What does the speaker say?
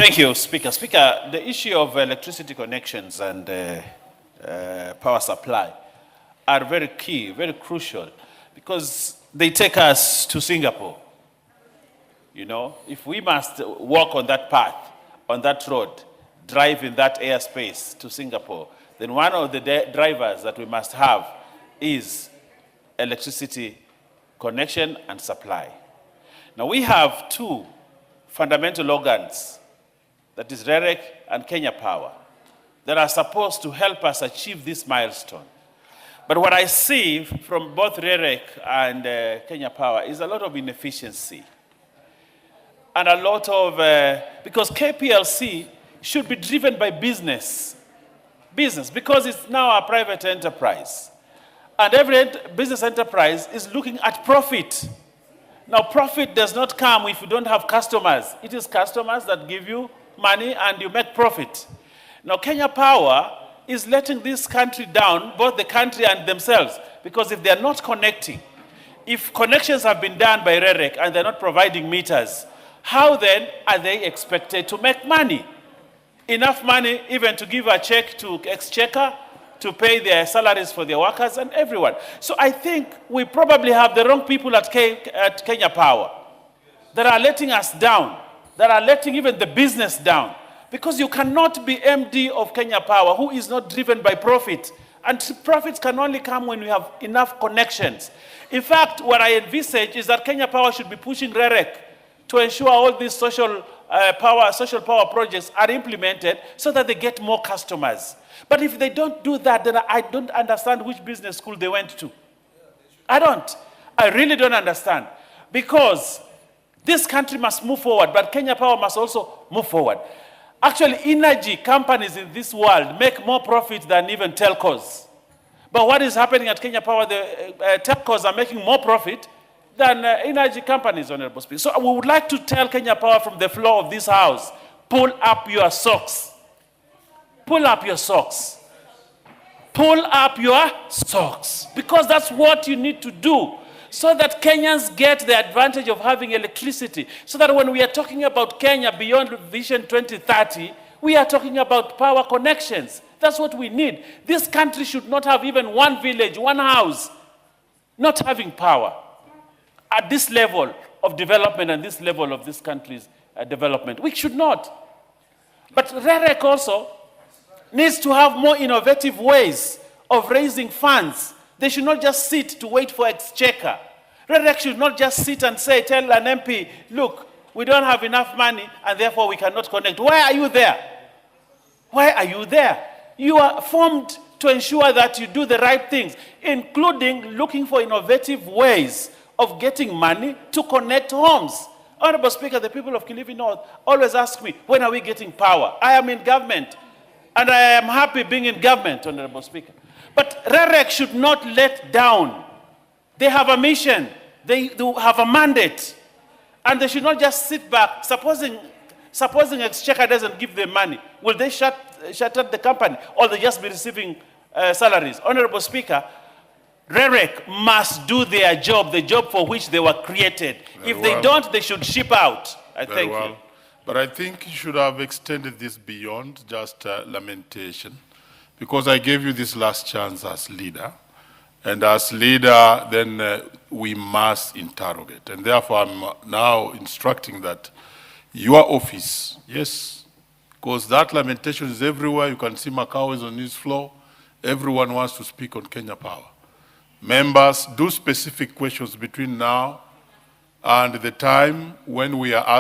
Thank you, Speaker. Speaker, the issue of electricity connections and power supply are very key, very crucial, because they take us to Singapore. You know, if we must walk on that path, on that road, drive in that airspace to Singapore, then one of the drivers that we must have is electricity connection and supply. Now we have two fundamental organs, that is REREC and Kenya Power, that are supposed to help us achieve this milestone. But what I see from both REREC and Kenya Power is a lot of inefficiency. And a lot of, because KPLC should be driven by business, because it's now a private enterprise. And every business enterprise is looking at profit. Now, profit does not come if you don't have customers. It is customers that give you money and you make profit. Now, Kenya Power is letting this country down, both the country and themselves, because if they're not connecting, if connections have been done by REREC and they're not providing meters, how then are they expected to make money? Enough money even to give a check to Exchequer, to pay their salaries for their workers and everyone. So I think we probably have the wrong people at Kenya Power that are letting us down, that are letting even the business down. Because you cannot be MD of Kenya Power who is not driven by profit. And profits can only come when we have enough connections. In fact, what I envisage is that Kenya Power should be pushing REREC to ensure all these social power projects are implemented so that they get more customers. But if they don't do that, then I don't understand which business school they went to. I don't. I really don't understand. Because this country must move forward, but Kenya Power must also move forward. Actually, energy companies in this world make more profit than even telcos. But what is happening at Kenya Power, the telcos are making more profit than energy companies, Honorable Speaker. So we would like to tell Kenya Power from the floor of this House, pull up your socks. Pull up your socks. Pull up your socks. Because that's what you need to do, so that Kenyans get the advantage of having electricity. So that when we are talking about Kenya beyond Vision 2030, we are talking about power connections. That's what we need. This country should not have even one village, one house, not having power. At this level of development and this level of this country's development, we should not. But REREC also needs to have more innovative ways of raising funds. They should not just sit to wait for Exchequer. REREC should not just sit and say, tell an MP, look, we don't have enough money and therefore we cannot connect. Why are you there? Why are you there? You are formed to ensure that you do the right things, including looking for innovative ways of getting money to connect homes. Honorable Speaker, the people of Kilifi North always ask me, when are we getting power? I am in government, and I am happy being in government, Honorable Speaker. But REREC should not let down. They have a mission. They have a mandate. And they should not just sit back. Supposing Exchequer doesn't give them money, will they shut up the company, or they just be receiving salaries? Honorable Speaker, REREC must do their job, the job for which they were created. If they don't, they should ship out. I thank you. But I think you should have extended this beyond just lamentation, because I gave you this last chance as leader. And as leader, then we must interrogate. And therefore, I'm now instructing that your office, yes, because that lamentation is everywhere. You can see Macau is on his floor. Everyone wants to speak on Kenya Power. Members, do specific questions between now and the time when we are asked